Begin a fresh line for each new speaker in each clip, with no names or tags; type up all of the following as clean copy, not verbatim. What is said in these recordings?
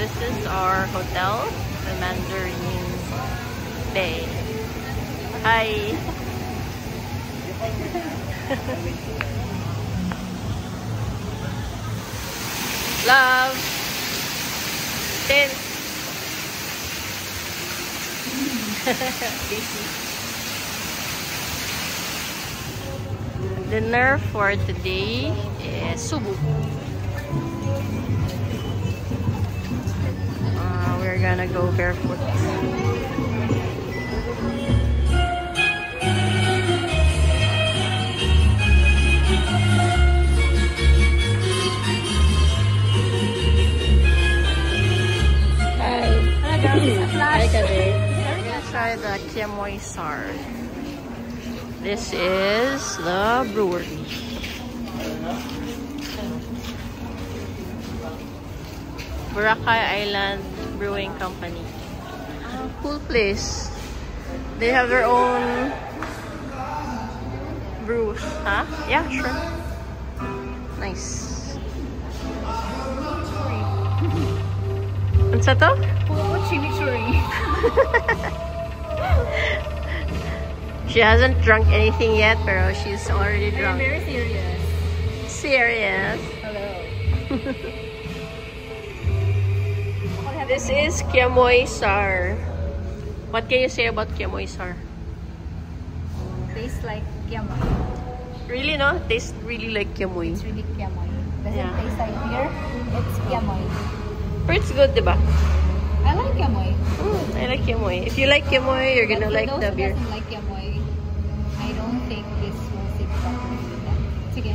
this is our hotel, the Mandarin Bay. Hi! Love! Tin! Dinner for today is subu. We're gonna go barefoot. Hi, Kade. We're gonna try the Kiamoy Sar. This is the brewery. Boracay Island Brewing Company. Cool place. They have their own brews. Huh? Yeah, sure. Nice. What's that?
Chimichurri.
She hasn't drunk anything yet, pero she's already drunk.
I'm very serious.
Serious.
Hello.
This is Kiamoy Sar. What can you say about Kiamoy Sar?
Tastes like kiamoy.
Really, no? Tastes really like Kiamoy.
It's really kiamoy. Doesn't
Yeah.
taste like beer. It's kiamoy.
But it's good, diba?
I like kiamoy.
I like Kiamoy. If you like Kiamoy, you're gonna like the beer.
Doesn't like kiamoy. I don't think this will sit properly with them. Sige.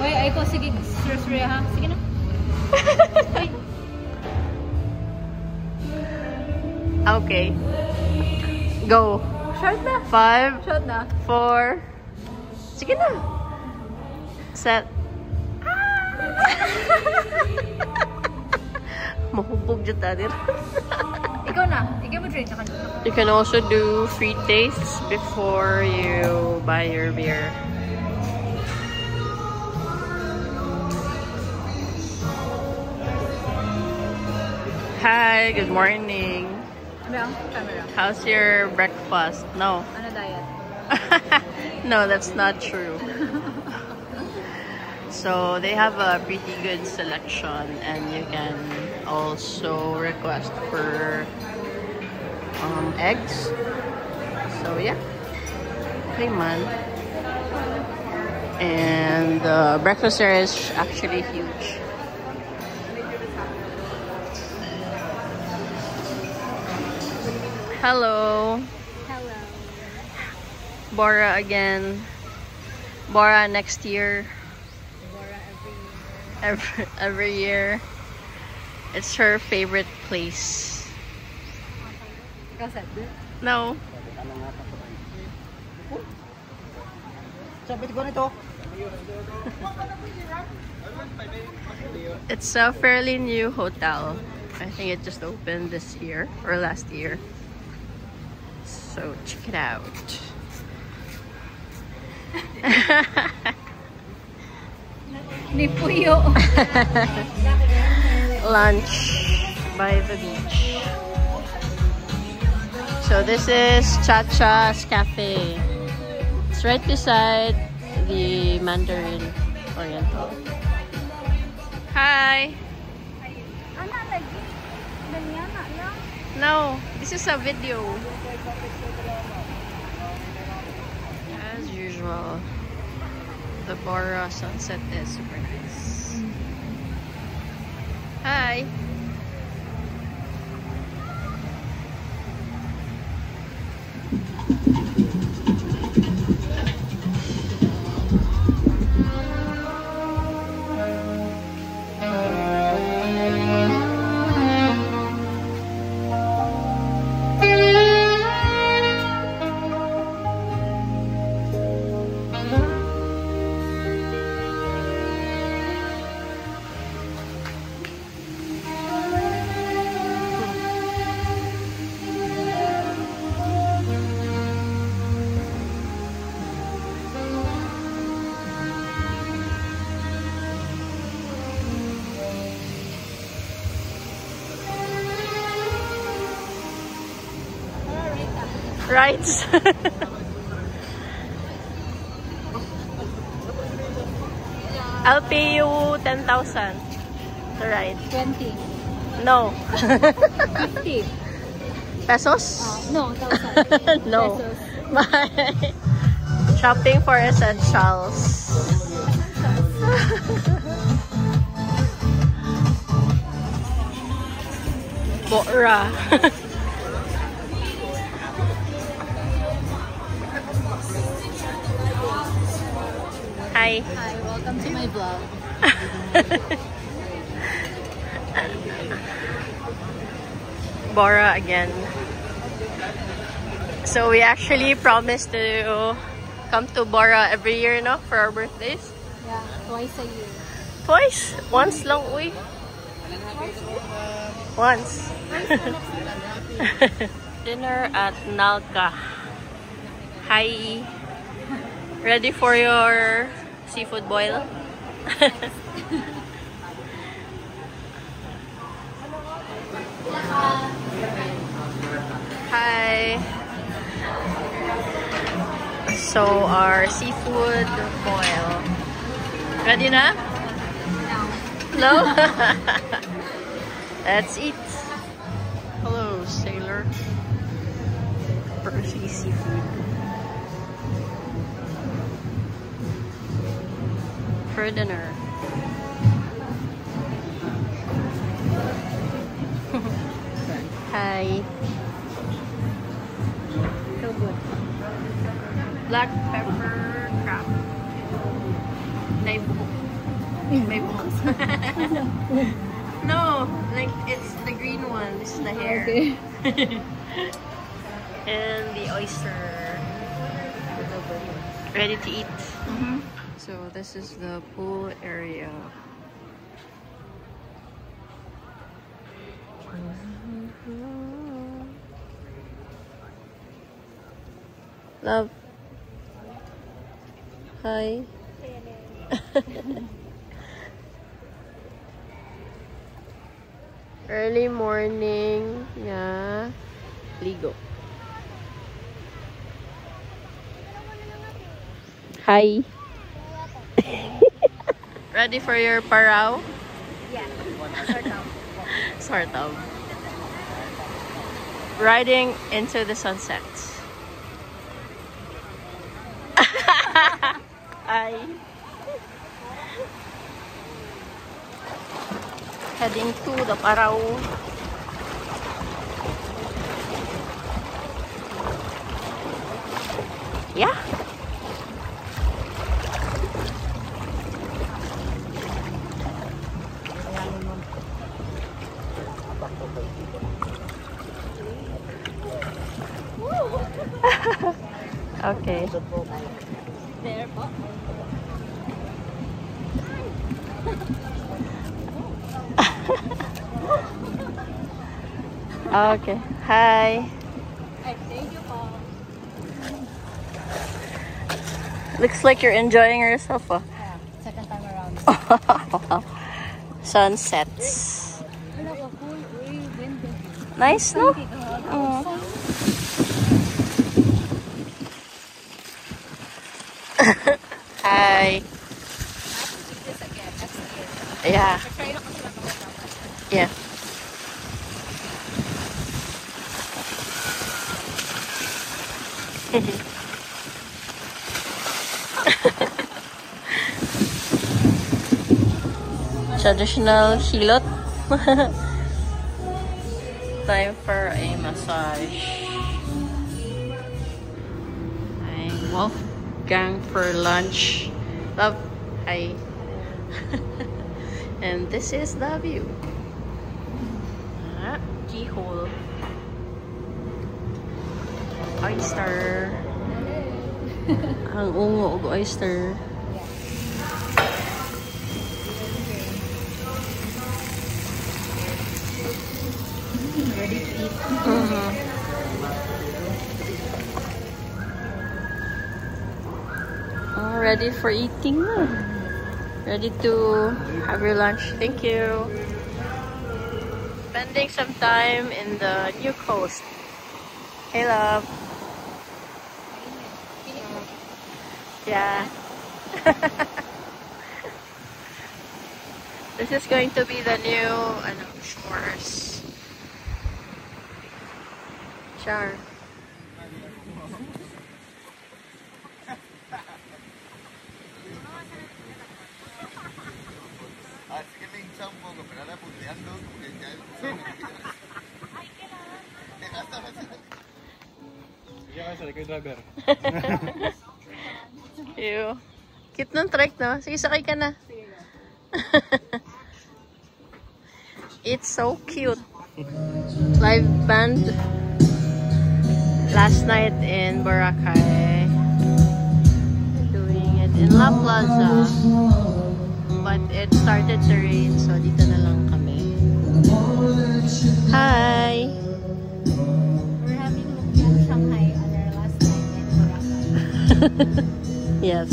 Hoy, ay ko sige. Sure ha. Sige na. Wait.
Okay. Go.
Short na.
5,
Short na.
4. Sige na. Set. Mahubog dyan tayo.
Ikaw na. Ikaw mo drink.
You can also do free tastes before you buy your beer. Hi, good morning.
Ano camera?
How's your breakfast? No.
Ano diet?
No, that's not true. So they have a pretty good selection, and you can also request for eggs. So yeah, okay man. And the breakfast there is actually huge. Hello.
Hello.
Bora again. Bora next year. Every year. It's her favorite place.
Ikaw said
No. It's a fairly new hotel. I think it just opened this year or last year. So check it out.
Ni Puyo.
Lunch by the beach. So this is Chacha's Cafe. It's right beside the Mandarin Oriental. Hi. No, this is a video. As usual, the Bora sunset is super nice. Hi. Rides. I'll pay you 10,000 to ride.
20.
No.
50.
Pesos?
No, 1,000.
No.
Pesos.
Bye. Shopping for essentials. Bora. Hi.
Hi, welcome to my vlog.
Bora again. So we actually promised to come to Bora every year, no, for our birthdays.
Yeah, twice a year.
Twice? Once lang, uy. Once. Dinner at Nalka. Hi. Ready for your seafood boil? Hi. So our seafood boil. Ready na? No. Let's eat. Hello, sailor. Percy seafood. For dinner. Hi.
So good.
Black pepper crab. May buhok. May buhok. No, like it's the green one. This is the hair.
Okay.
And the oyster. Ready to eat. So this is the pool area. Love. Hi. Early morning. Yeah. Ligo. Hi. Ready for your parao?
Yeah, sort of.
Sort of. Riding into the sunset. Hi. Heading to the parao. Yeah. Okay.
There po.
Okay. Hi.
Ay, thank you po.
Looks like you're enjoying yourself. Oh.
Yeah, second time around.
Sunsets.
Hello, cool. Wind.
Nice, no? Hi. Yeah. Yeah. Traditional hilot. Time for a massage. Hi, Wolfgang for lunch. Love. Hi. And this is the view. Keyhole. Oyster. Ang ungo og oyster.
Ready to eat.
Ready for eating. Ready to have your lunch. Thank you. Spending some time in the new coast. Hey, love. Yeah. This is going to be the new shores. Char.
Así que me hincha un poco, pero ahora punteando porque ya el ya va a salir kay driver.
Ew. Cute ng trike, no? Sige, sakay ka na. It's so cute. Live band last night in Boracay. Doing it in La Plaza. But it started to rain, so dito na lang kami. Hi!
We're having Lumpia Shanghai on our last night in Boracay.
Yes.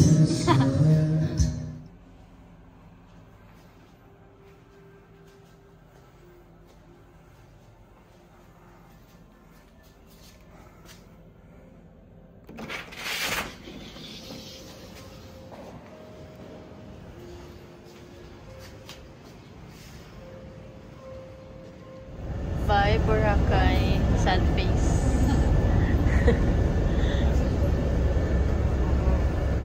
Bye, Boracay. Sad face.